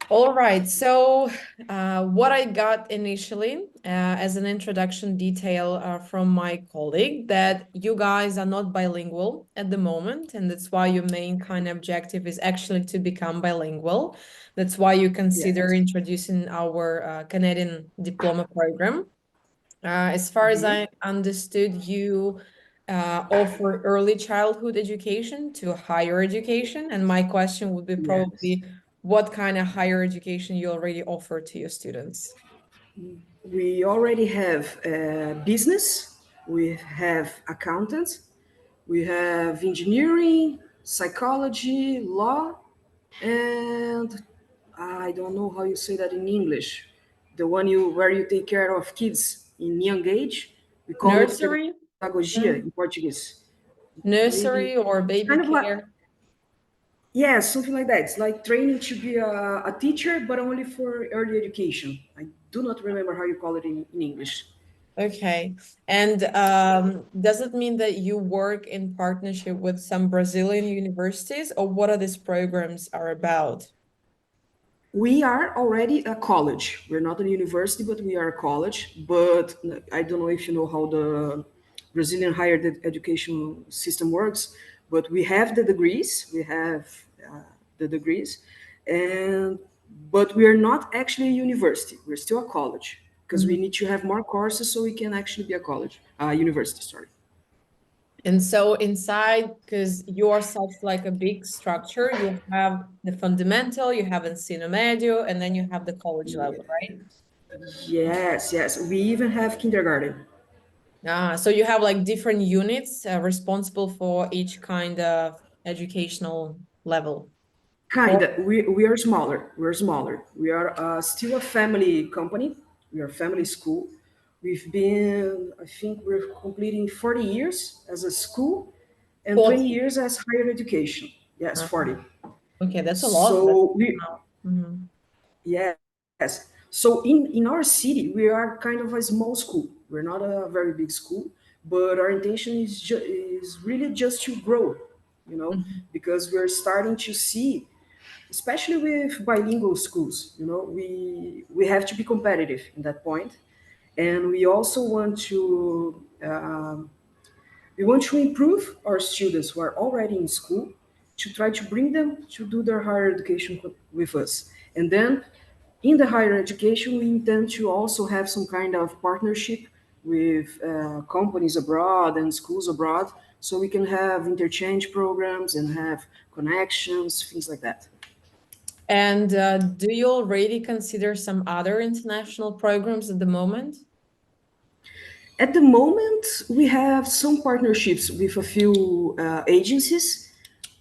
All right. So, what I got initially as an introduction detail from my colleague that you guys are not bilingual at the moment, and that's why your main kind of objective is actually to become bilingual. That's why you consider Yes. introducing our Canadian diploma program. As far as Mhm. I understood, you offer early childhood education to higher education. And my question would be Yes. probably what kind of higher education you already offer to your students? We already have business, we have accountants, we have engineering, psychology, law, and I don't know how you say that in English. The one you where you take care of kids in young age, we call it Nursery? pedagogia Mm. in Portuguese. Maybe Nursery or it's baby kind of like, care? yeah, something like that. It's like training to be a teacher, but only for early education. I do not remember how you call it in English. Okay. And does it mean that you work in partnership with some Brazilian universities, or what are these programs are about? We are already a college. We're not a university, but we are a college. But I don't know if you know how the Brazilian higher education system works. But we have the degrees. We have the degrees, and but we are not actually a university. We're still a college because we need to have more courses so we can actually be a college, university. Sorry. And so inside, because you are such like a big structure, you have the fundamental, you have ensino medio, and then you have the college level, right? Yes, yes. We even have kindergarten. So you have like different units responsible for each kind of educational level. Or Kinda. We are smaller. We're smaller. We are still a family company. We are a family school. We've been, I think we're completing 40 years as a school and 20 40. years as higher education. Yes, Uh, 40. okay, that's a lot. That's So we, Mhm. yes. So in our city, we are kind of a small school. We're not a very big school, but our intention is really just to grow, Mhm. because we're starting to see, especially with bilingual schools, we have to be competitive in that point, and we also want to improve our students who are already in school to try to bring them to do their higher education with us. And then in the higher education, we intend to also have some kind of partnership with companies abroad and schools abroad so we can have interchange programs and have connections, things like that. And do you already consider some other international programs at the moment? At the moment, we have some partnerships with a few agencies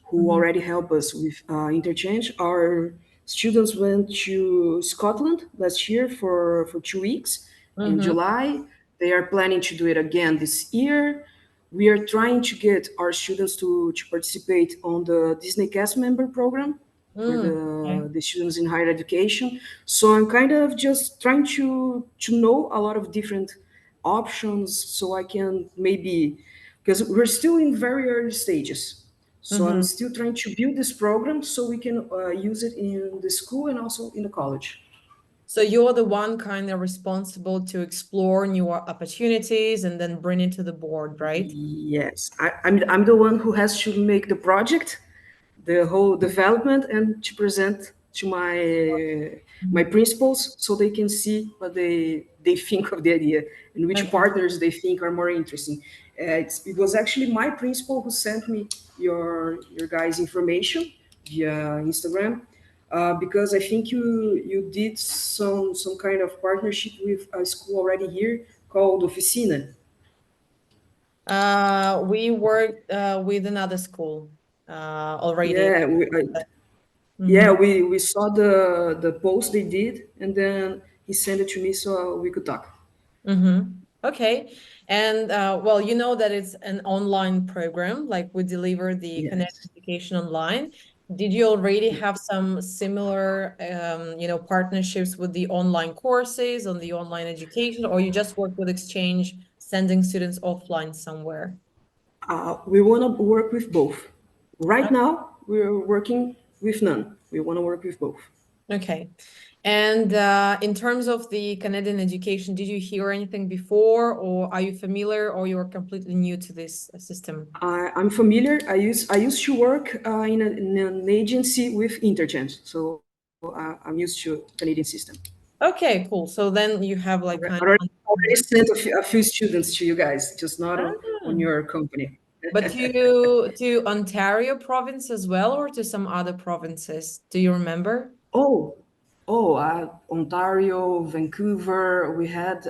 who Mhm. already help us with interchange. Our students went to Scotland last year for 2 weeks in Mhm. July. They are planning to do it again this year. We are trying to get our students to participate on the Disney cast member program for Okay. the students in higher education. So I'm kind of just trying to know a lot of different options so I can maybe, because we're still in very early stages. So I'm Mhm. still trying to build this program so we can use it in the school and also in the college. So you're the one kind of responsible to explore new opportunities and then bring it to the board, right? Yes, I'm the one who has to make the project, the whole development, and to present to my Mhm. principals so they can see what they think of the idea and which Okay. partners they think are more interesting. It was actually my principal who sent me your guys' information via Instagram, because I think you did some kind of partnership with a school already here called Oficina. We worked with another school already. Yeah, yeah, Mhm. we saw the post they did, and then he sent it to me so we could talk. Okay. And well, you know that it's an online program, like we deliver the Connect Yes. education online. Did you already have some similar, partnerships with the online courses on the online education, or you just work with exchange, sending students offline somewhere? We want to work with both. Right now, we're working with none. We want to work with both. Okay. And in terms of the Canadian education, did you hear anything before, or are you familiar, or you're completely new to this system? I'm familiar. I used to work in an agency with interchange, so I'm used to Canadian system. Okay, cool. So then you have like kind Already of sent a few students to you guys, just not on ah, your company. but to Ontario province as well, or to some other provinces? Do you remember? Oh, Ontario, Vancouver. We had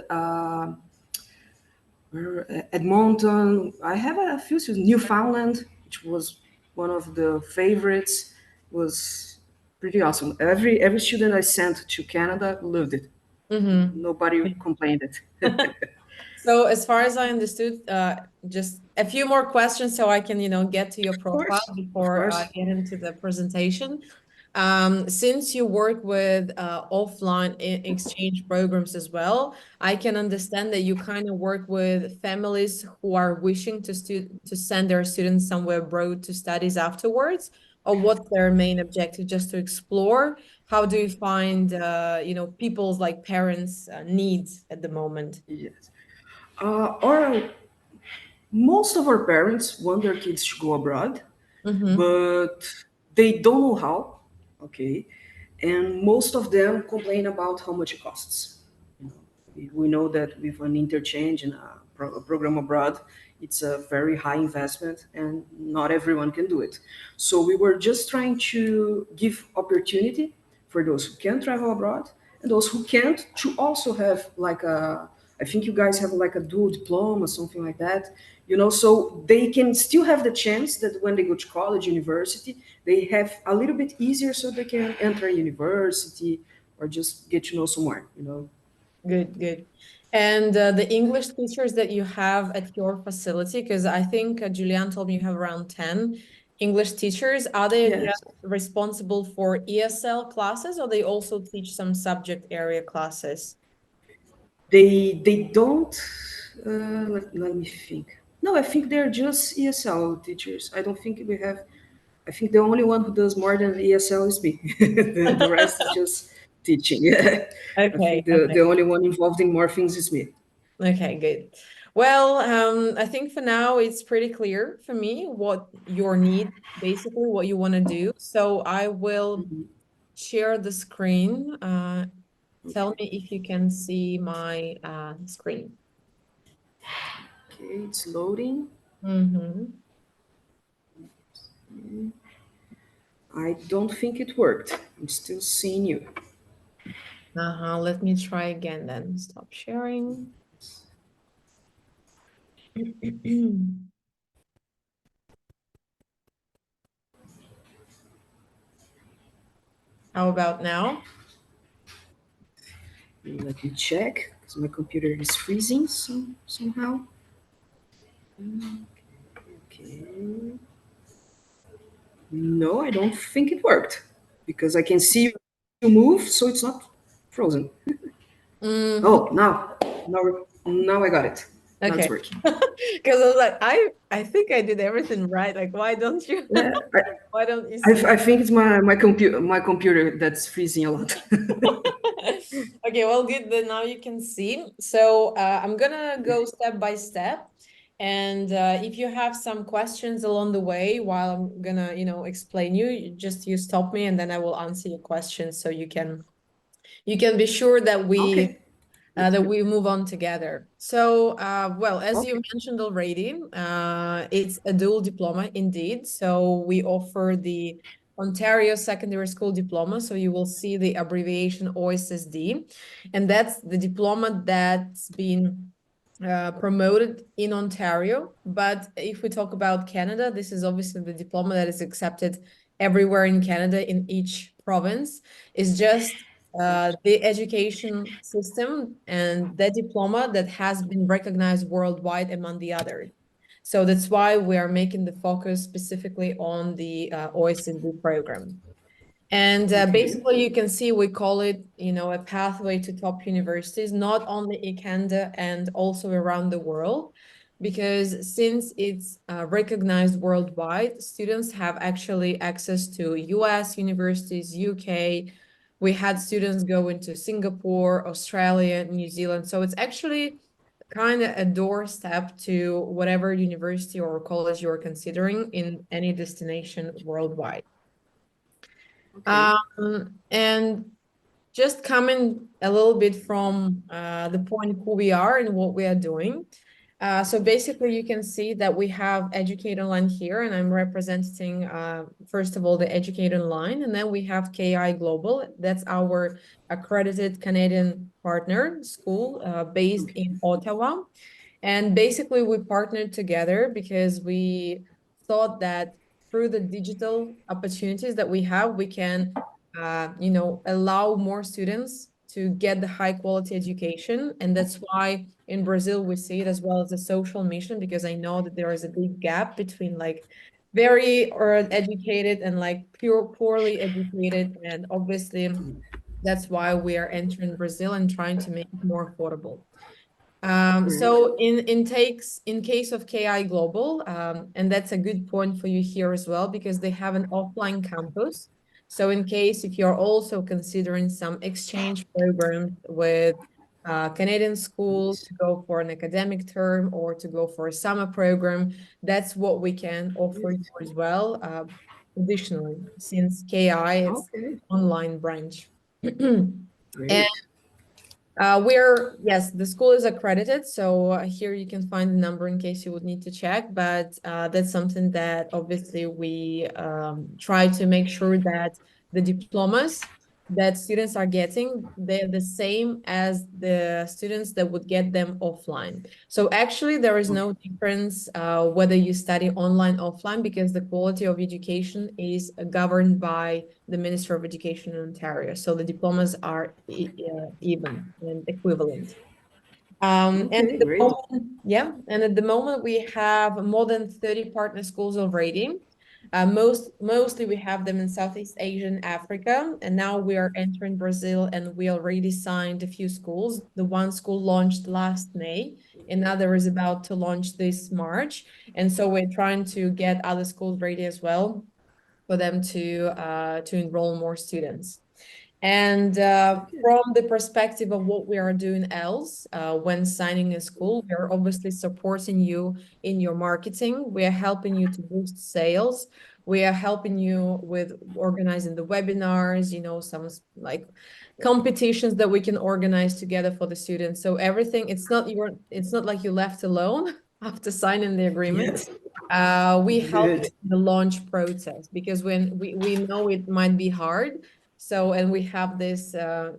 Edmonton. I have a few students. Newfoundland, which was one of the favorites, was pretty awesome. Every student I sent to Canada loved it. Nobody Mm-hmm. complained it. So as far as I understood, just a few more questions so I can, get to your Of profile course, of before I course. get into the presentation. Since you work with offline exchange programs as well, I can understand that you kind of work with families who are wishing to send their students somewhere abroad to studies afterwards, or what's their main objective, just to explore. How do you find, people's like parents' needs at the moment? Yes. Or most of our parents want their kids to go abroad, Mm-hmm. but they don't know how. Okay, and most of them complain about how much it costs. We know that with an interchange and a program abroad, it's a very high investment, and not everyone can do it. So we were just trying to give opportunity for those who can travel abroad and those who can't to also have like a. I think you guys have like a dual diploma, something like that. So they can still have the chance that when they go to college, university, they have a little bit easier so they can enter a university or just get to know someone. Good, good. And the English teachers that you have at your facility, because I think Julianne told me you have around 10 English teachers, are they just Yes. responsible for ESL classes, or they also teach some subject area classes? They don't. Let me think. No, I think they're just ESL teachers. I don't think we have. I think the only one who does more than ESL is me. The rest is just teaching. Yeah, I Okay, think the okay. only one involved in more things is me. Okay, good. Well, I think for now it's pretty clear for me what your need, basically what you want to do. So I will share the screen. Tell me if you can see my screen. Okay, it's loading. Mm-hmm. I don't think it worked. I'm still seeing you. Let me try again then. Stop sharing. How about now? Let me check because my computer is freezing somehow. Okay. No, I don't think it worked because I can see you move, so it's not frozen. Mm-hmm. Oh, now I got it. Now it's Okay. working. Because I was like, I think I did everything right. Like, why don't you Yeah, why don't you I, see? I think it's my computer that's freezing a lot. Okay, well, good that now you can see. So I'm gonna go step by step. And if you have some questions along the way while I'm gonna, explain you stop me and then I will answer your questions so you can be sure that we Okay, uh, let's that do. we move on together. So, well, as you Okay, mentioned already, it's a dual diploma indeed. So we offer the Ontario Secondary School Diploma. So you will see the abbreviation OSSD, and that's the diploma that's been promoted in Ontario. But if we talk about Canada, this is obviously the diploma that is accepted everywhere in Canada in each province. Is just the education system and the diploma that has been recognized worldwide among the others. So that's why we are making the focus specifically on the OSSD program. And okay, basically, you can see we call it, a pathway to top universities, not only in Canada and also around the world, because since it's recognized worldwide, students have actually access to US universities, UK, We had students go into Singapore, Australia, New Zealand. So it's actually kind of a doorstep to whatever university or college you're considering in any destination worldwide. Okay. And just coming a little bit from the point who we are and what we are doing. So basically, you can see that we have Educate Online here, and I'm representing, first of all, the Educate Online, and then we have KI Global. That's our accredited Canadian partner school based in Ottawa. And basically, we partnered together because we thought that through the digital opportunities that we have, we can, allow more students to get the high quality education. And that's why in Brazil, we see it as well as a social mission, because I know that there is a big gap between like very or educated and like poorly educated. And obviously, that's why we are entering Brazil and trying to make it more affordable. Great. So in case of KI Global, and that's a good point for you here as well, because they have an offline campus. So in case if you're also considering some exchange programs with Canadian schools Nice. to go for an academic term or to go for a summer program, that's what we can offer you as well. Additionally, since KI it's Okay. online branch. And Great. yes, the school is accredited. So here you can find the number in case you would need to check. But that's something that obviously we try to make sure that the diplomas that students are getting, they're the same as the students that would get them offline. So actually, there is no difference whether you study online, offline, because the quality of education is governed by the Minister of Education in Ontario. So the diplomas are even and equivalent. And at Okay. the Great. moment, yeah, and at the moment we have more than 30 partner schools already. Mostly we have them in Southeast Asia and Africa, and now we are entering Brazil, and we already signed a few schools. The one school launched last May, another is about to launch this March, and so we're trying to get other schools ready as well for them to enroll more students. And Okay. from the perspective of what we are doing else, when signing a school, we are obviously supporting you in your marketing. We are helping you to boost sales. We are helping you with organizing the webinars, some like competitions that we can organize together for the students. So everything, it's not like you left alone after signing the agreement. Yes. We help Good. the launch process, because when we know it might be hard. So, and we have this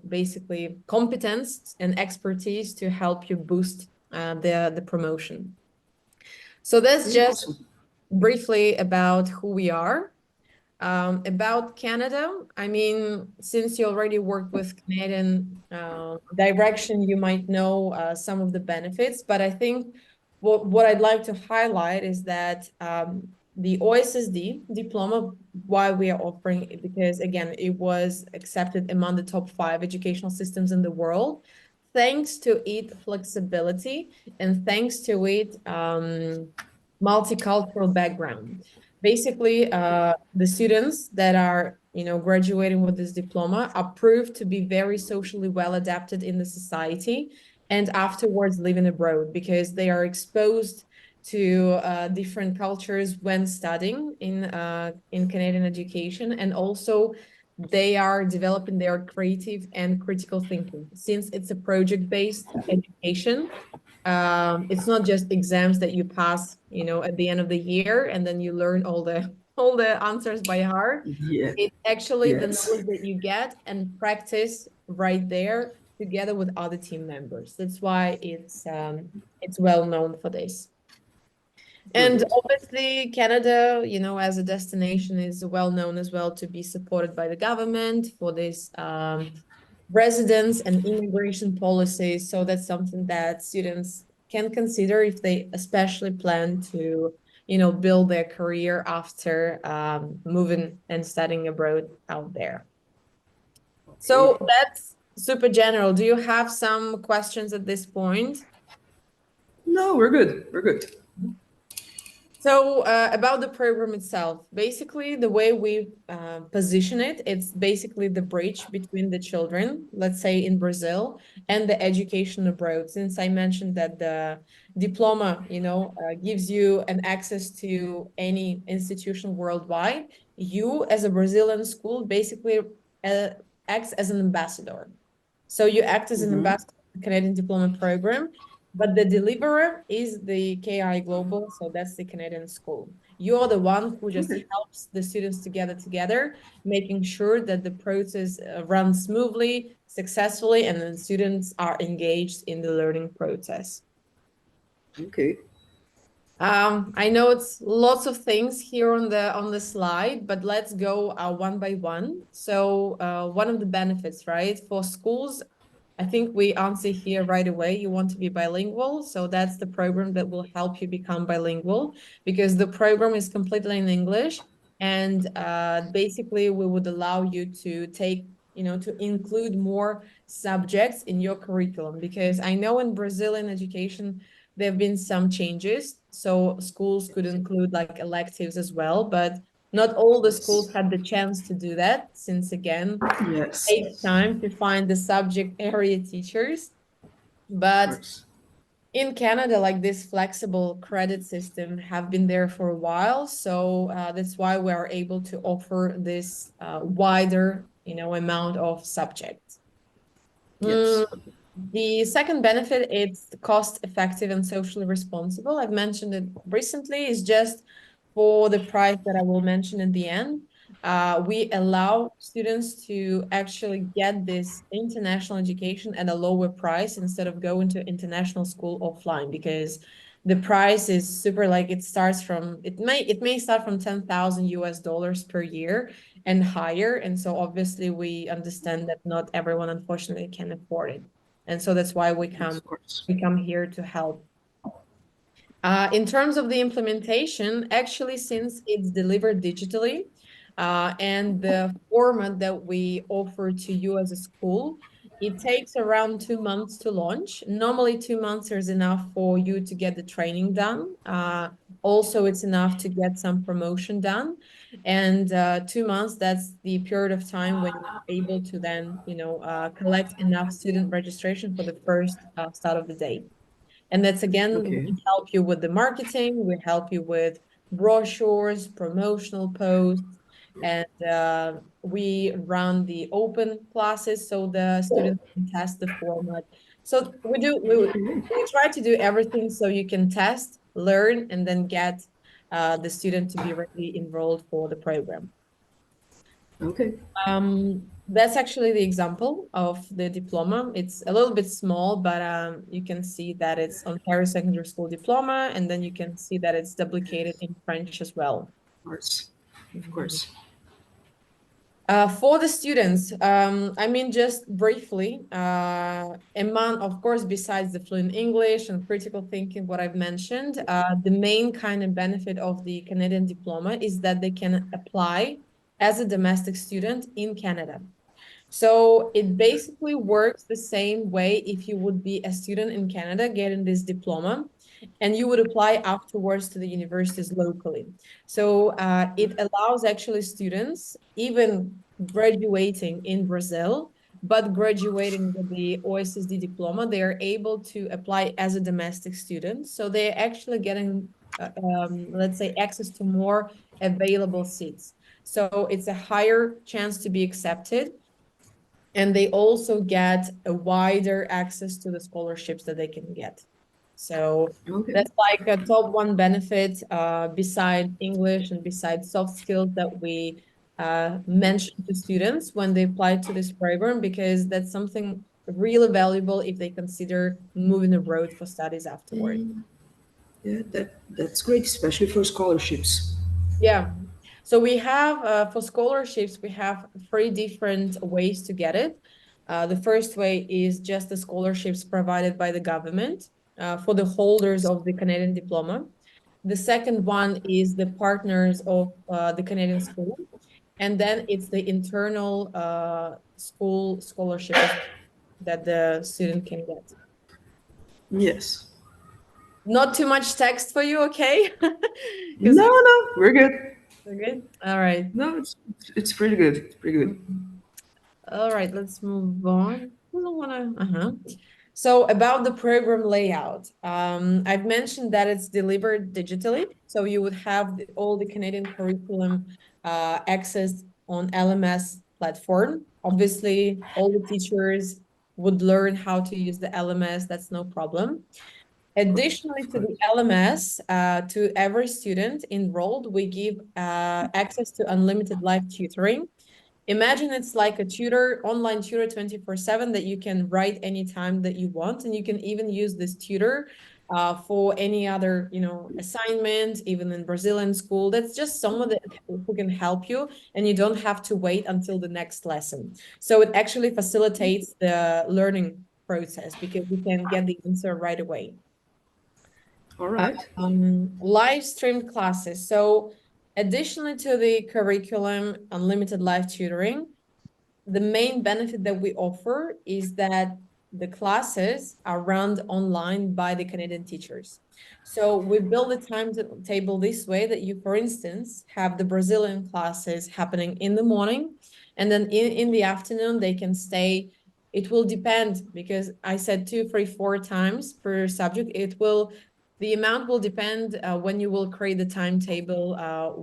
basically competence and expertise to help you boost the promotion. So that's Okay. just Awesome. briefly about who we are. About Canada, I mean, since you already worked with Canadian direction, you might know some of the benefits. But I think what I'd like to highlight is that the OSSD diploma, why we are offering it, because again, it was accepted among the top 5 educational systems in the world, thanks to its flexibility and thanks to its multicultural background. Basically, the students that are, graduating with this diploma are proved to be very socially well adapted in the society and afterwards living abroad, because they are exposed to different cultures when studying in Canadian education, and also they are developing their creative and critical thinking. Since it's a project-based education, it's not just exams that you pass, at the end of the year, and then you learn all the answers by heart. Yeah. It's actually the Yes. knowledge that you get and practice right there together with other team members. That's why it's well known for this. And Great. obviously, Canada, as a destination, is well known as well to be supported by the government for this residence and immigration policies. So that's something that students can consider if they especially plan to, build their career after moving and studying abroad out there. So Okay. that's super general. Do you have some questions at this point? No, we're good. We're good. So about the program itself, basically the way we position it, it's basically the bridge between the children, let's say in Brazil, and the education abroad. Since I mentioned that the diploma, gives you an access to any institution worldwide, you as a Brazilian school basically uh, acts as an ambassador. So you act as an ambassador of the Canadian diploma program, but the deliverer is the KI Global, so that's the Canadian school. You're the one who just Okay. helps the students to gather together, making sure that the process runs smoothly, successfully, and then students are engaged in the learning process. Okay. I know it's lots of things here on the slide, but let's go one by one. So one of the benefits, right, for schools, I think we answer here right away. You want to be bilingual, so that's the program that will help you become bilingual because the program is completely in English, and basically we would allow you to take, to include more subjects in your curriculum because I know in Brazilian education there have been some changes, so schools could include like electives as well, but not all the schools Yes. had the chance to do that since again Yes. takes time to find the subject area teachers. Of But course. in Canada, like this flexible credit system have been there for a while. So that's why we are able to offer this wider, amount of subjects. Mm, Yes. the second benefit, it's cost effective and socially responsible. I've mentioned it recently, is just for the price that I will mention in the end. We allow students to actually get this international education at a lower price instead of going to international school offline because the price is super like it may start from 10,000 US dollars per year and higher. And so obviously we understand that not everyone unfortunately can afford it. And so that's why we Yes. come Of course. we come here to help. In terms of the implementation, actually, since it's delivered digitally, and the format that we offer to you as a school, it takes around 2 months to launch. Normally, 2 months is enough for you to get the training done. Also, it's enough to get some promotion done. And 2 months, that's the period of time when you're able to then, collect enough student registration for the first start of the day. And that's again, Okay. we help you with the marketing, we help you with brochures, promotional posts, and we run the open classes so the students can test the format. So we try to do everything so you can test, learn, and then get the student to be really enrolled for the program. Okay. That's actually the example of the diploma. It's a little bit small, but you can see that it's Ontario Secondary School diploma, and then you can see that it's duplicated in French as well. Of course. Of Mhm. course. For the students, I mean, just briefly, among, of course, besides the fluent English and critical thinking, what I've mentioned, the main kind of benefit of the Canadian diploma is that they can apply as a domestic student in Canada. So it basically works the same way if you would be a student in Canada getting this diploma and you would apply afterwards to the universities locally. So it allows actually students, even graduating in Brazil, but graduating with the OSSD diploma, they are able to apply as a domestic student. So they're actually getting, let's say, access to more available seats. So it's a higher chance to be accepted, and they also get a wider access to the scholarships that they can get. So Okay. that's like a top one benefit beside English and beside soft skills that we mention to students when they apply to this program, because that's something really valuable if they consider moving abroad for studies afterward. Yeah, that's great, especially for scholarships. Yeah. So we have for scholarships, we have three different ways to get it. The first way is just the scholarships provided by the government for the holders of the Canadian diploma. The second one is the partners of the Canadian school. And then it's the internal school scholarship that the student can get. Yes. Not too much text for you, okay? Because No, no, we're good. we're good. All right. No, it's pretty good. It's pretty good. Mhm. All right, let's move on. I don't wanna, So about the program layout, I've mentioned that it's delivered digitally. So you would have all the Canadian curriculum accessed on LMS platform. Obviously, all the teachers would learn how to use the LMS. That's no problem. Additionally Of to the course. LMS, to every student enrolled, we give access to unlimited live tutoring. Imagine it's like a tutor, online tutor 24/7 that you can write anytime that you want. And you can even use this tutor for any other, assignment, even in Brazilian school. That's just someone that who can help you and you don't have to wait until the next lesson. So it actually facilitates the learning process because you can get the answer right away. All right. Live streamed classes. So additionally to the curriculum, unlimited live tutoring, the main benefit that we offer is that the classes are run online by the Canadian teachers. So we build a timetable this way that you, for instance, have the Brazilian classes happening in the morning, and then in the afternoon they can stay. It will depend because I said 2, 3, 4 times per subject. The amount will depend when you will create the timetable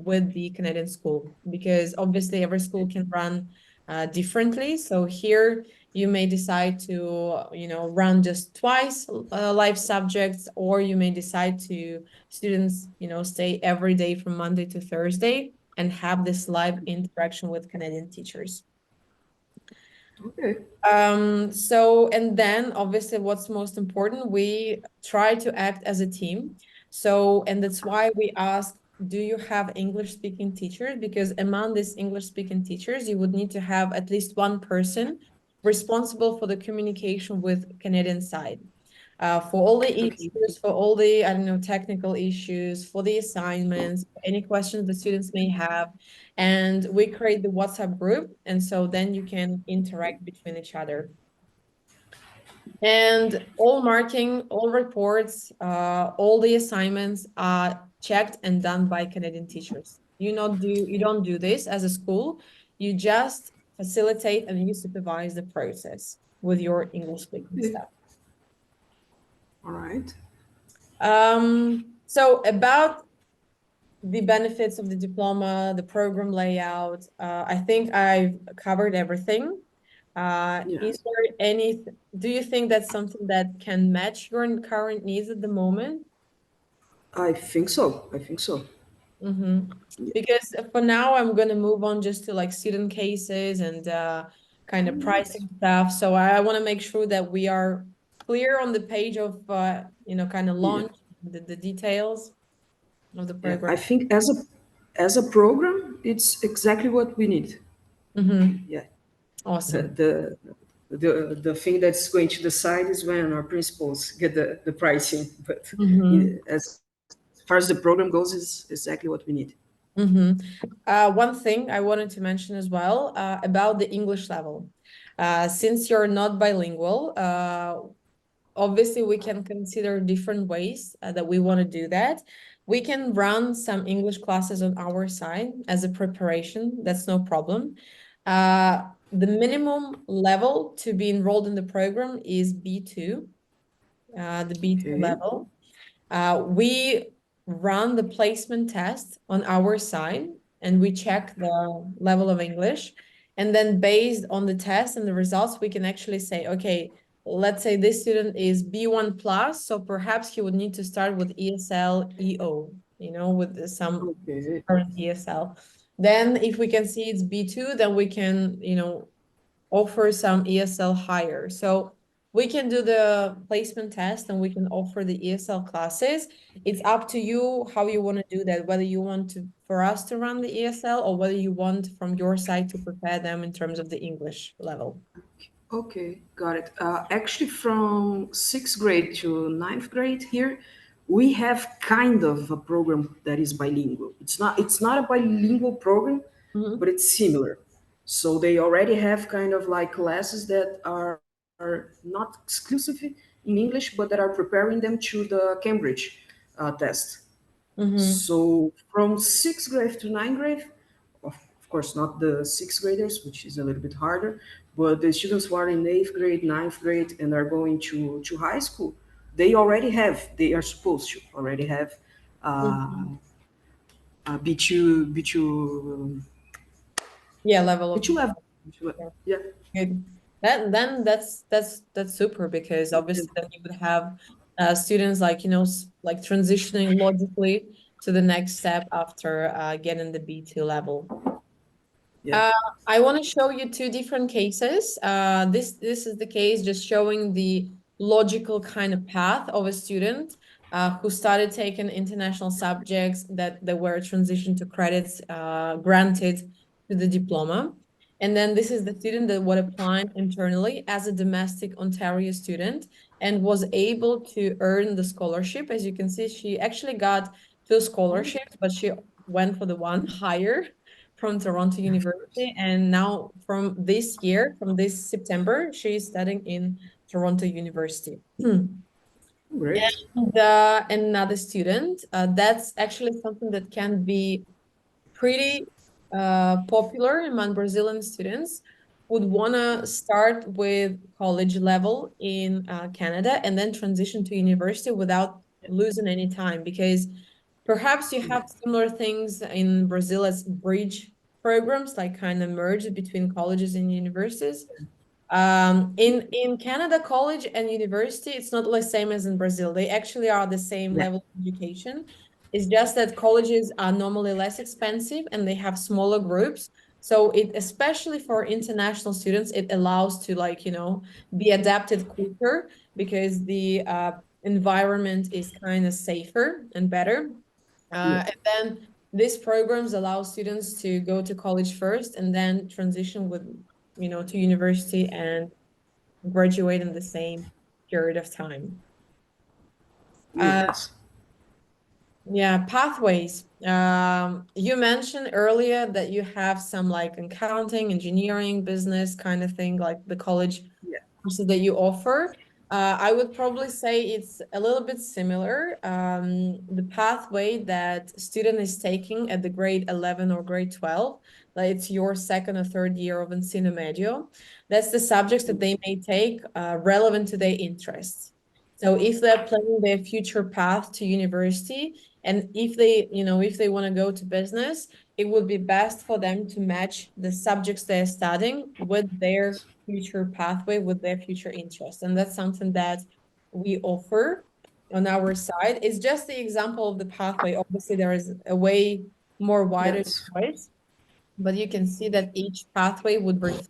with the Canadian school, because obviously every school can run differently. So here you may decide to, run just twice live subjects, or you may decide to students, stay every day from Monday to Thursday and have this live interaction with Canadian teachers. Okay. So, and then obviously what's most important, we try to act as a team. So, and that's why we ask, do you have English speaking teachers? Because among these English speaking teachers, you would need to have at least one person responsible for the communication with Canadian side. For all the Okay. issues, for all the, I don't know, technical issues, for the assignments, any questions the students may have. And we create the WhatsApp group. And so then you can interact between each other. And all marking, all reports, all the assignments are checked and done by Canadian teachers. You don't do this as a school. You just facilitate and you supervise the process with your English speaking Okay. staff. All right. So about the benefits of the diploma, the program layout, I think I've covered everything. Yeah. Is there any, do you think that's something that can match your current needs at the moment? I think so. I think so. Mm-hmm. Yeah. Because for now, I'm going to move on just to like student cases and kind All of right. pricing stuff. So I want to make sure that we are clear on the page of, kind of Yeah. launch the details of the Yeah. program. I think as a program, it's exactly what we need. Mm-hmm. Yeah. Awesome. The thing that's going to decide is when our principals get the pricing. But Mm-hmm. as far as the program goes, is exactly what we need. One thing I wanted to mention as well about the English level. Since you're not bilingual, obviously we can consider different ways that we want to do that. We can run some English classes on our side as a preparation. That's no problem. The minimum level to be enrolled in the program is B2, the B2 Okay. level. We run the placement test on our side and we check the level of English. And then based on the test and the results, we can actually say, okay, let's say this student is B1 plus, so perhaps he would need to start with ESL EO, with some Okay. current ESL. Then if we can see it's B2, then we can, offer some ESL higher. So we can do the placement test and we can offer the ESL classes. It's up to you how you want to do that, whether you want to for us to run the ESL or whether you want from your side to prepare them in terms of the English level. Okay, got it. Actually, from sixth grade to ninth grade here, we have kind of a program that is bilingual. It's not a bilingual program, Mhm. but it's similar. So they already have kind of like classes that are not exclusively in English, but that are preparing them to the Cambridge test. Mm-hmm. So from sixth grade to ninth grade, of course, not the sixth graders, which is a little bit harder, but the students who are in eighth grade, ninth grade, and are going to high school, they are supposed to already have Mm-hmm. B2, B2, Yeah, level of B2 level. yeah. Yeah, Good. Then that's super because yeah, obviously then you would have students like like transitioning logically to the next step after getting the B2 level. yeah. Uh, I want to show you two different cases. This is the case just showing the logical kind of path of a student who started taking international subjects that were transitioned to credits granted to the diploma. And then this is the student that was applying internally as a domestic Ontario student and was able to earn the scholarship. As you can see, she actually got two scholarships, but she went for the one higher from Toronto University. And now from this year, from this September, she is studying in Toronto University. Great. And another student, that's actually something that can be pretty popular among Brazilian students would want to start with college level in Canada and then transition to university without losing any time because perhaps you have similar things in Brazil as bridge programs, like kind of merge between colleges and universities. In Canada, college and university, it's not the same as in Brazil. They actually are the same Yeah, level of education. It's just that colleges are normally less expensive and they have smaller groups. So it, especially for international students, it allows to like, be adapted quicker because the environment is kind of safer and better. yeah. And then these programs allow students to go to college first and then transition with, to university and graduate in the same period of time. Uh, Yes. yeah, pathways. You mentioned earlier that you have some like accounting, engineering, business kind of thing, like the college Yeah. courses that you offer. I would probably say it's a little bit similar. The pathway that student is taking at the grade 11 or grade 12, like it's your second or third year of ensino medio. That's the subjects that they may take relevant to their interests. So if they're planning their future path to university, and if they want to go to business, it would be best for them to match the subjects they're studying with their future pathway, with their future interests. And that's something that we offer on our side. It's just the example of the pathway. Obviously, there is a way more wider Yes. choice, but you can see that each pathway would reflect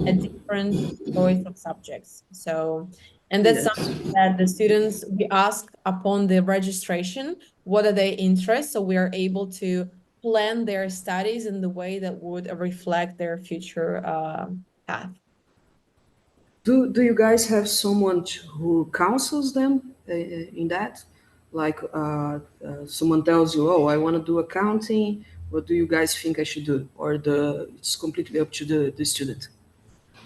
a different choice of subjects. So, and that's something Yes. that the students, we ask upon the registration, what are their interests? So we are able to plan their studies in the way that would reflect their future path. Do you guys have someone who counsels them in that? Like someone tells you, "Oh, I want to do accounting. What do you guys think I should do?" Or it's completely up to the student.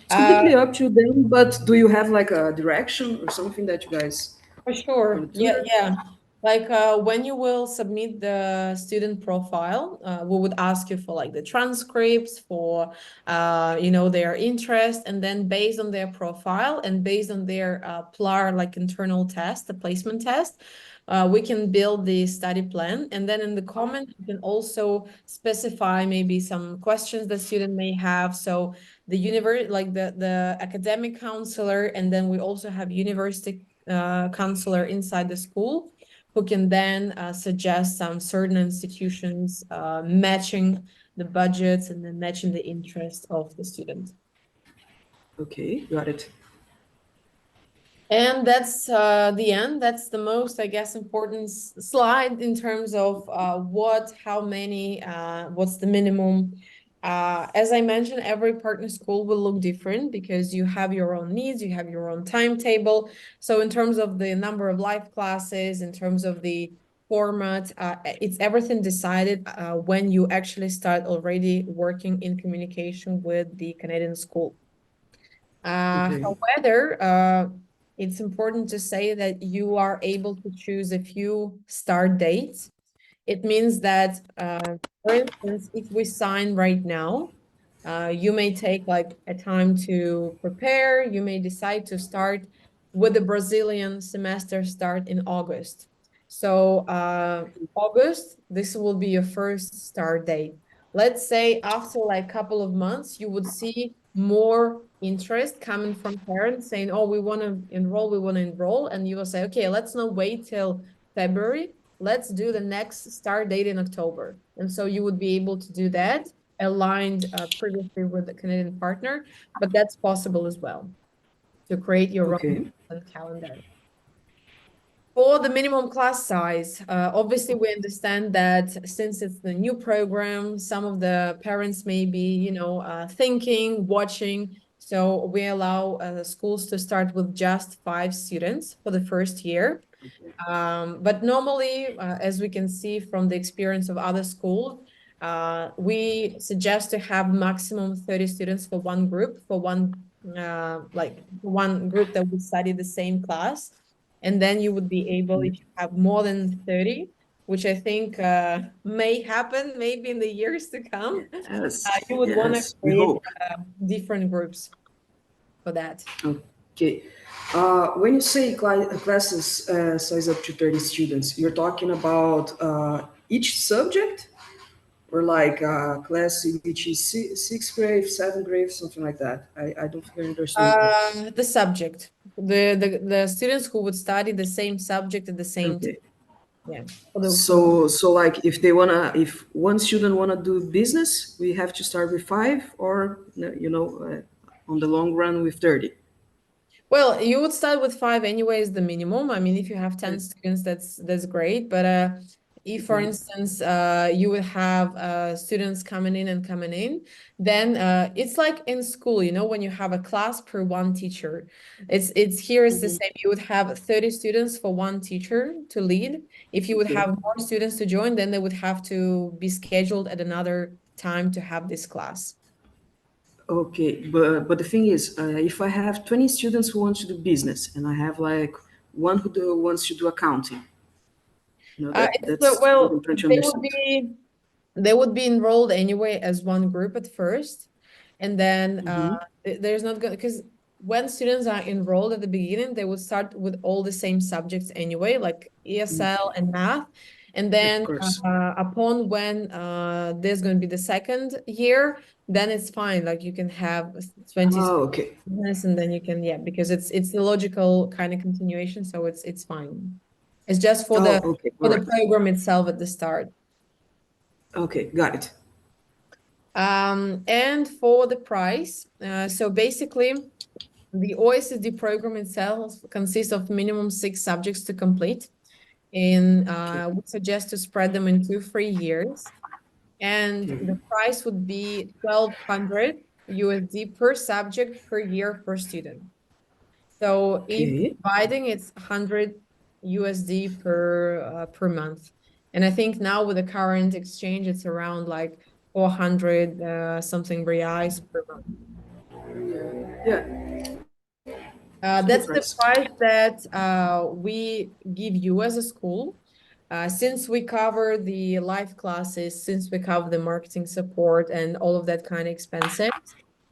It's Uh, completely up to them. But do you have like a direction or something that you guys For or sure. a Yeah, tutor? yeah. Like when you will submit the student profile, we would ask you for like the transcripts for their interest, and then based on their profile and based on their PLAR like internal test, the placement test, we can build the study plan. And then in the comment, you can also specify maybe some questions the student may have. So the university, like the academic counselor, and then we also have university counselor inside the school who can then suggest some certain institutions matching the budgets and then matching the interest of the student. Okay, got it. And that's the end. That's the most, I guess, important slide in terms of how many, what's the minimum. As I mentioned, every partner school will look different because you have your own needs, you have your own timetable. So in terms of the number of live classes, in terms of the format, it's everything decided when you actually start already working in communication with the Canadian school. Okay. However, it's important to say that you are able to choose a few start dates. It means that, for instance, if we sign right now, you may take like a time to prepare. You may decide to start with the Brazilian semester start in August. So August, this will be your first start date. Let's say after like a couple of months, you would see more interest coming from parents saying, oh, we want to enroll, we want to enroll. And you will say, okay, let's not wait till February. Let's do the next start date in October. And so you would be able to do that aligned previously with the Canadian partner, but that's possible as well to create your Okay. own calendar. For the minimum class size, obviously we understand that since it's the new program, some of the parents may be, thinking, watching. So we allow schools to start with just 5 students for the first year. But normally, as we can see from the experience of other schools, we suggest to have maximum 30 students for one group, for one group that would study the same class. And then you would be able, if you have more than 30, which I think may happen maybe in the years to come, Yes. you would want to Yes. We create hope. different groups for that. Okay. When you say classes size up to 30 students, you're talking about each subject or like class in which is sixth grade, seventh grade, something like that. I don't think I understand that. The subject, the students who would study the same subject at the same time. Okay. Yeah. So like if one student wanna do business, we have to start with five, or on the long run with 30. Well, you would start with 5 anyways, the minimum. I mean, if you have 10 students, that's great. But if, for instance, you would have students coming in and coming in, then it's like in school, when you have a class per one teacher. It's here is the same. You would have 30 students for one teacher to lead. If you would Okay. have more students to join, then they would have to be scheduled at another time to have this class. Okay, but the thing is, if I have 20 students who want to do business, and I have like one wants to do accounting, that's what I'm Well, trying to understand. they would be enrolled anyway as one group at first, and then there's not gonna, because when students are enrolled at the beginning, they would start with all the same subjects anyway, like ESL and math. And Yeah, of then course. upon when there's going to be the second year, then it's fine. Like you can have 20 Oh, okay. students, and then you can, yeah, because it's the logical kind of continuation, so it's fine. It's just for Oh, the okay. for All the right. program itself at the start. Okay, got it. And for the price, so basically, the OSSD program itself consists of minimum 6 subjects to complete. And Okay. we suggest to spread them into 3 years. And Okay. the price would be 1,200 USD per subject per year per student. So if Okay. dividing, it's 100 USD per month. And I think now with the current exchange, it's around like 400 something reais per month. Yeah, it's a good That's the price. price that we give you as a school. Since we cover the live classes, since we cover the marketing support and all of that kind of expenses,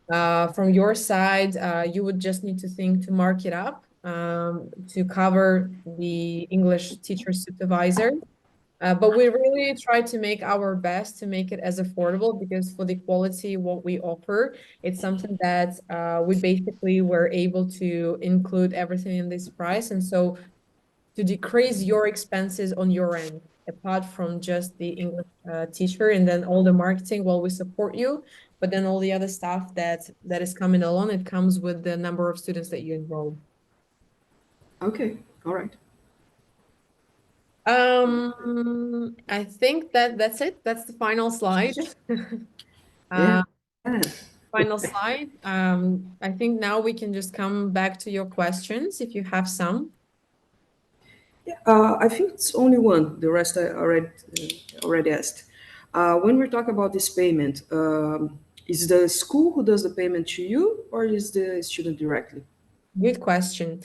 from your side, you would just need to think to mark it up to cover the English teacher supervisor. But we really try to make our best to make it as affordable, because for the quality, what we offer, it's something that we basically were able to include everything in this price. And so to decrease your expenses on your end, apart from just the English teacher and then all the marketing, well, we support you, but then all the other stuff that is coming along, it comes with the number of students that you enroll. Okay. All right. I think that's it. That's the final slide. Yeah. Final slide. I think now we can just come back to your questions if you have some. I think it's only one. The rest I already asked. When we talk about this payment, is the school who does the payment to you, or is the student directly? Good question.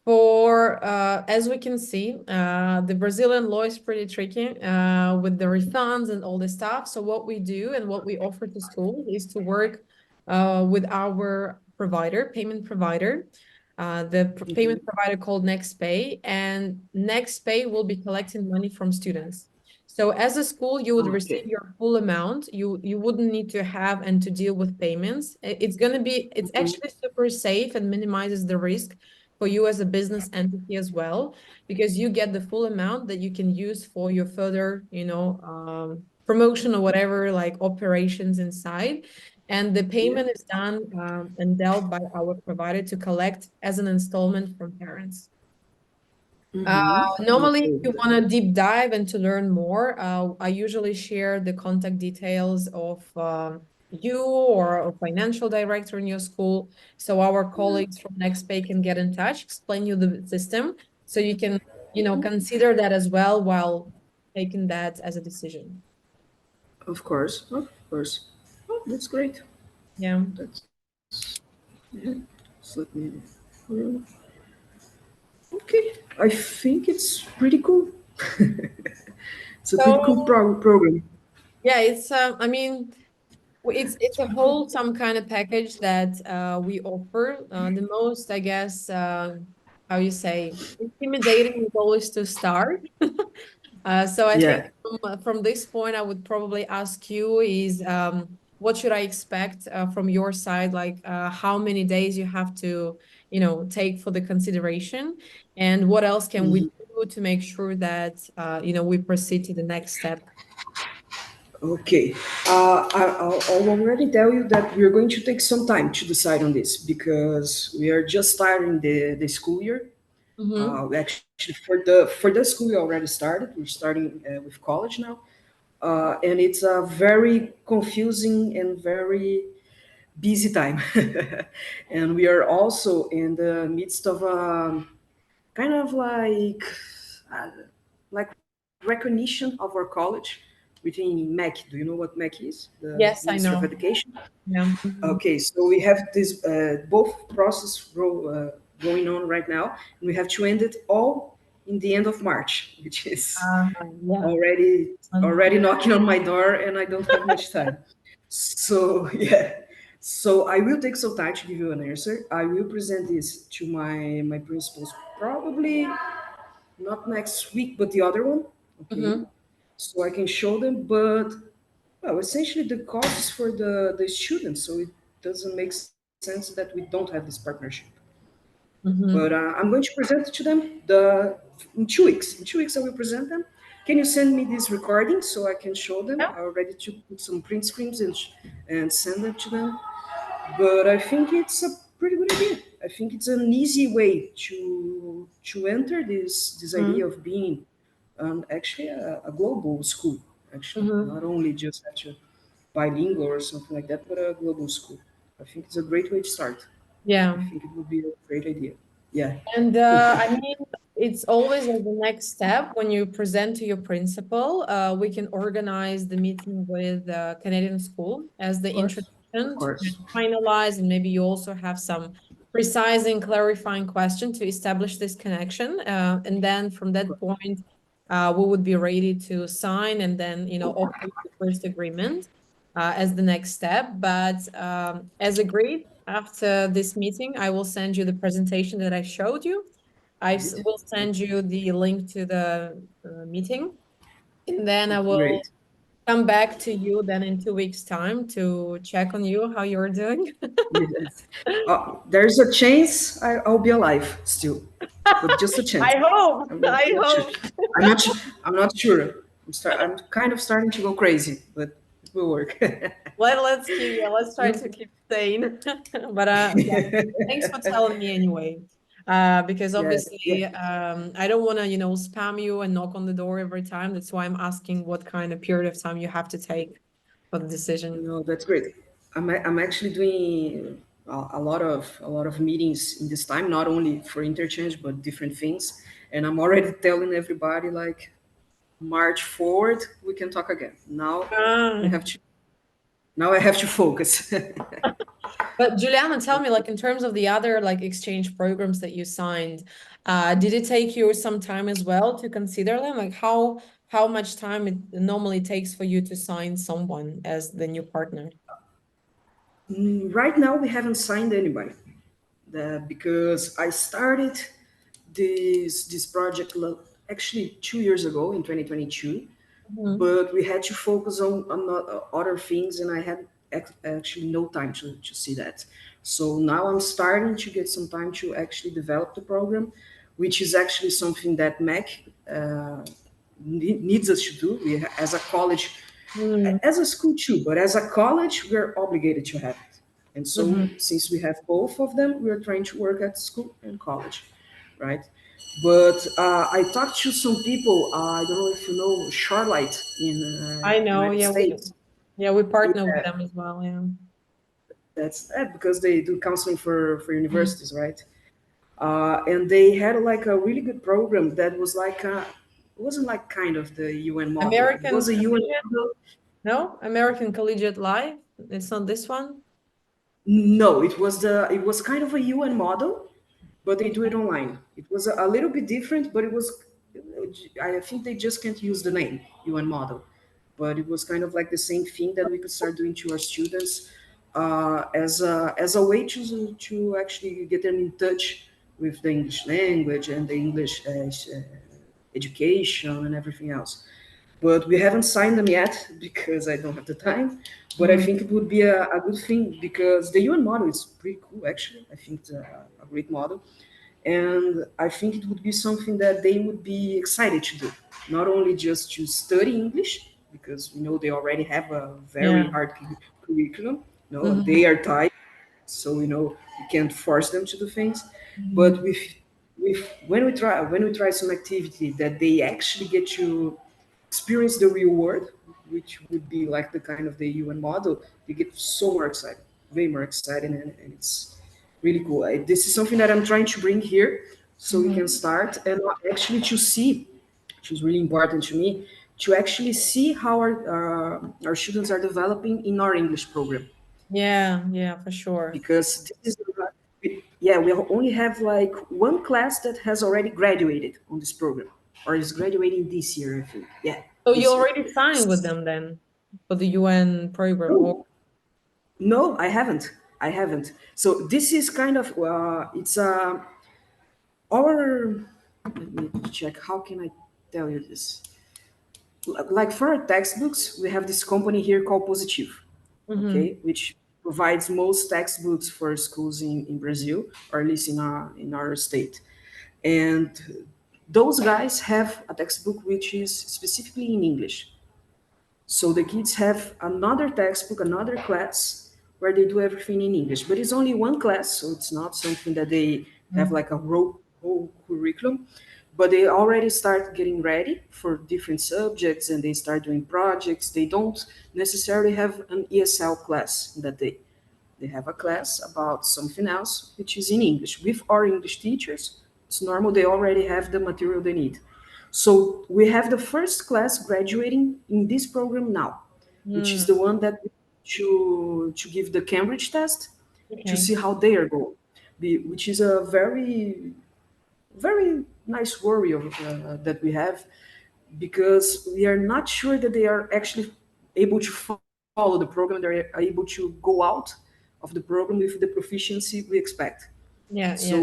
For as we can see, the Brazilian law is pretty tricky with the refunds and all this stuff. So what we do and what we offer to schools is to work with our provider, payment provider, payment Mhm. provider called NextPay, and NextPay will be collecting money from students. So as a school, you would receive Okay. your full amount. You wouldn't need to have and to deal with payments. It's Mhm. actually super safe and minimizes the risk for you as a business entity as well, because you get the full amount that you can use for your further, promotion or whatever, like operations inside. And the Yeah. payment is done and dealt by our provider to collect as an installment from parents. Uh, Normally, if Okay. you want to deep dive and to learn more, I usually share the contact details of you or a financial director in your school, so our colleagues from NextPay can get in touch, explain you the system, so you can, consider that as well while taking that as a decision. Of course. Of course. Oh, that's great. Yeah. That's yeah. Just let me. Okay. I think it's pretty cool. It's a pretty So cool program. yeah, I mean, it's a whole some kind of package that we offer. The most, I guess, how you say, intimidating is always to start. So I think Yeah. from this point, I would probably ask you is what should I expect from your side? Like how many days you have to, take for the consideration, and what else can we Mhm. do to make sure that we proceed to the next step? Okay. I'll already tell you that we're going to take some time to decide on this because we are just starting the school year. Mm-hmm. We actually for the school we already started. We're starting with college now, and it's a very confusing and very busy time. And we are also in the midst of kind of uh, like recognition of our college within MEC. Do you know what MEC is? The Yes, I Ministry of know. Education. Yeah. Mm-hmm. Okay, so we have this both process going on right now, and we have to end it all in the end of March, which is Yeah. already knocking on my door, and I don't have much time. So yeah, so I will take some time to give you an answer. I will present this to my principals probably not next week, but the other one. Okay, Mm-hmm. so I can show them. But well, essentially the cost is for the students, so it doesn't make sense that we don't have this partnership. But Mm-hmm. I'm going to present it to them in 2 weeks. In 2 weeks, I will present them. Can you send me this recording so I can show them? Yeah. I'm ready to put some print screens and send them to them. But I think it's a pretty good idea. I think it's an easy way to enter this idea Mm-hmm. of being actually a global school. Actually, Mm-hmm. not only just actually bilingual or something like that, but a global school. I think it's a great way to start. I Yeah. think it would be a great idea. Yeah. And I mean, it's always like the next step when you present to your principal. We can organize the meeting with the Canadian school as the Of course. Of introduction to course. finalize, and maybe you also have some precise and clarifying question to establish this connection. And then from that point, we would be ready to sign and then, offer you the first agreement as the next step. But as agreed, after this meeting, I will send you the presentation that I showed you. Great. Will send you the link to the meeting, and then I will Great. come back to you then in 2 weeks' time to check on you how you're doing. Yes. There's a chance I'll be alive still, but just a chance. I hope. I'm I not sure. hope. I'm not. I'm not sure. I'm kind of starting to go crazy, but it will work. Let's try to keep sane. But yeah, thanks for telling me anyway. Because Yeah. Yeah. obviously, I don't want to, spam you and knock on the door every time. That's why I'm asking what kind of period of time you have to take for the decision. No, that's great. I'm actually doing a lot of meetings in this time, not only for interchange but different things. And I'm already telling everybody like March forward we can talk again. Now we Ah, have to Now I have to focus. But Juliana, tell me, like in terms of the other like exchange programs that you signed, did it take you some time as well to consider them? Like how much time it normally takes for you to sign someone as the new partner? Right now, we haven't signed anybody because I started this project actually 2 years ago in 2022, Mhm. but we had to focus on other things, and I had actually no time to see that. So now I'm starting to get some time to actually develop the program, which is actually something that Mac needs us to do. As a college, Mm, as a school too, but as a college, we're obligated to have it. And so, mhm. since we have both of them, we're trying to work at school and college, right? But I talked to some people. I don't know if you know Charlotte in I know, United States. yeah, we partner with Yeah, them as well, yeah. that's because they do counseling for Mm. universities, right? And they had like a really good program that was like it wasn't like kind of the UN model. It was American a UN Collegiate? model. No, American Collegiate Live. It's not this one. No, it was kind of a UN model, but they do it Okay. online. It was a little bit different, but it was. I think they just can't use the name UN model, but it was kind of like the same thing that we could start doing to our students as a way to actually get them in touch with the English language and the English education and everything else. But we haven't signed them yet because I don't have the time. But I Mm. think it would be a good thing because the UN model is pretty cool, actually. I think it's a great model. And I think it would be something that they would be excited to do, not only just to study English, because we know they already have a very Yeah. hard curriculum. No, Mhm. they are tied, so you can't force them to do things. But Mhm. with when we try some activity that they actually get to experience the real world, which would be like the kind of the UN model, they get so more excited, way more excited, and it's really cool. This is something that I'm trying to bring here so we can Mhm. start and actually to see, which is really important to me, to actually see how our students are developing in our English program Yeah, yeah, for sure. because this is yeah, we only have like one class that has already graduated on this program or is graduating this year, I think. Yeah, So you this year. already signed with them then for the UN program. No, Oh, no, I haven't. I haven't. So this is kind of it's our. Let me check. How can I tell you this? Like for our textbooks, we have this company here called Positive, mm-hmm. okay, which provides most textbooks for schools in Brazil, or at least in our state. And those guys have a textbook which is specifically in English. So the kids have another textbook, another class where they do everything in English. But it's only one class, so it's not something that they have like a whole curriculum. But they already start getting ready for different subjects and they start doing projects. They don't necessarily have an ESL class that they have a class about something else, which is in English. With our English teachers, it's normal, they already have the material they need. So we have the first class graduating in this program now, which is Mm, the one that to give the Cambridge test to okay. see how they are going, which is a very nice worry that we have because we are not sure that they are actually able to follow the program. They're able to go out of the program with the proficiency we expect. Yeah, yeah,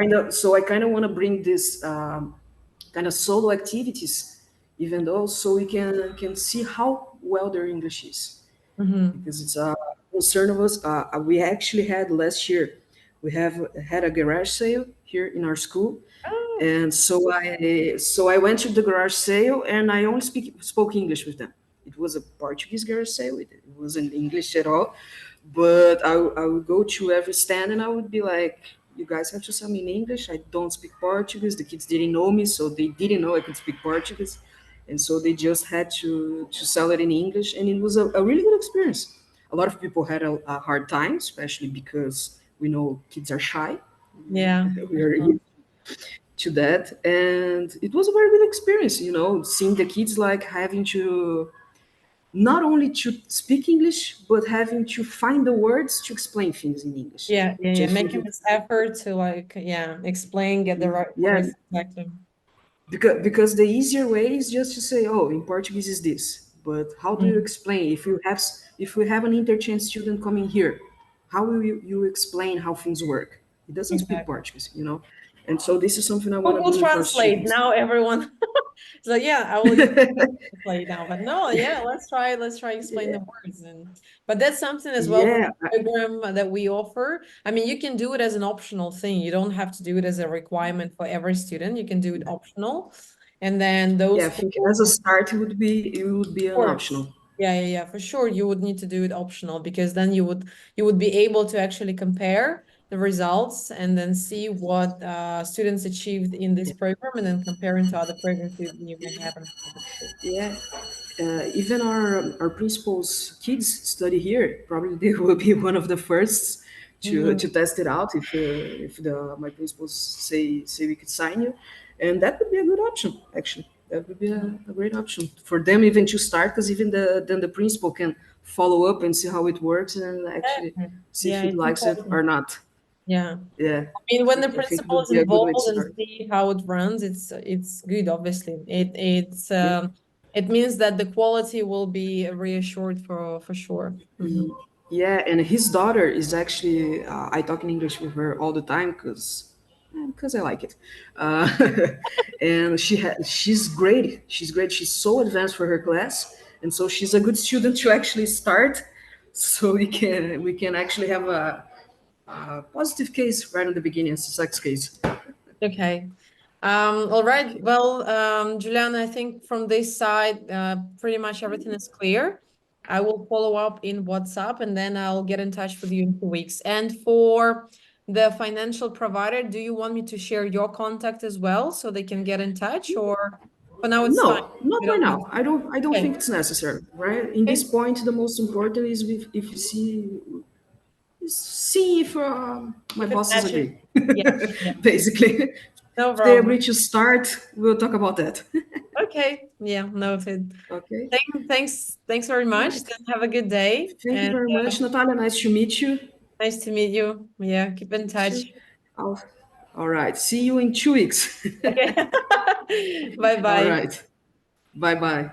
yeah. So I kind of want to bring this kind of solo activities, even though so we can see how well their English is Mm-hmm. because it's a concern of us. We actually had last year, we have had a garage sale here in our school, Oh, and so I went to the garage sale and I only spoke English with them. It was a Portuguese garage sale. It wasn't English at all. But I would go to every stand and I would be like, "You guys have to sell me in English. I don't speak Portuguese." The kids didn't know me, so they didn't know I could speak Portuguese, and so they just had to sell it in English, and it was a really good experience. A lot of people had a hard time, especially because we know kids are shy. yeah, We for are sure. to that, and it was a very good experience, seeing the kids like having not only to speak English, but having to find the words to explain things in English. Yeah, Which I think making it, this effort to like, explain, get the right yeah, words exactly. because the easier way is just to say, oh, in Portuguese is this. But how do you Mm, explain if we have an interchange student coming here? How will you explain how things work? He doesn't speak exactly. Portuguese, you know. And so this is something I want to Google do with our Translate students. now, everyone. It's like, yeah, I will use Translate now, but no, yeah, let's try explain the words. And but that's something as well for Yeah, the program that we offer. I mean, you can do it as an optional thing. You don't have to do it as a requirement for every student. You can do it optional, and then yeah. those I think people, as a start, it would be an course. optional. Yeah, for sure. You would need to do it optional because then you would be able to actually compare the results and then see what students achieved in this program and then comparing to other programs you may have in the school. Yeah, even our principal's kids study here. Probably they will be one of the first to Mhm. test it out if the my principals say we could sign you, and that would be a good option actually. That would be a great option for them even to start because even then the principal can follow up and see how it works and actually Exactly. see if Yeah, he it's likes it or important. not. Yeah. Yeah, I mean, when the I think it principal would is be a good way to involved and start. see how it runs, it's good, obviously. Yeah. It means that the quality will be reassured for sure. Mhm. Yeah, and his daughter is actually I talk in English with her all the time because I like it, uh, and she's great. She's great. She's so advanced for her class, and so she's a good student to actually start. So we can actually have a positive case right in the beginning, a success case. Okay. All right. Well, Juliana, I think from this side, pretty much everything is clear. I will follow up in WhatsApp and then I'll get in touch with you in 2 weeks. And for the financial provider, do you want me to share your contact as well so they can get in touch, or for now it's fine? No, not We right don't need now. I don't to. think it's necessary. Right in this Okay. point, the most important is if you see if my If it bosses matches. agree. Yeah, yeah. Basically, No if they agree problem. to start, we'll talk about that. Okay. Yeah, noted. Okay. Thanks very All much. right. Then have a good day Thank you and very much, Natalia. Nice to meet you. nice to meet you. Yeah, keep in Sure. touch. I'll- All right. See you in 2 weeks. Okay. Bye All bye. right. Bye bye.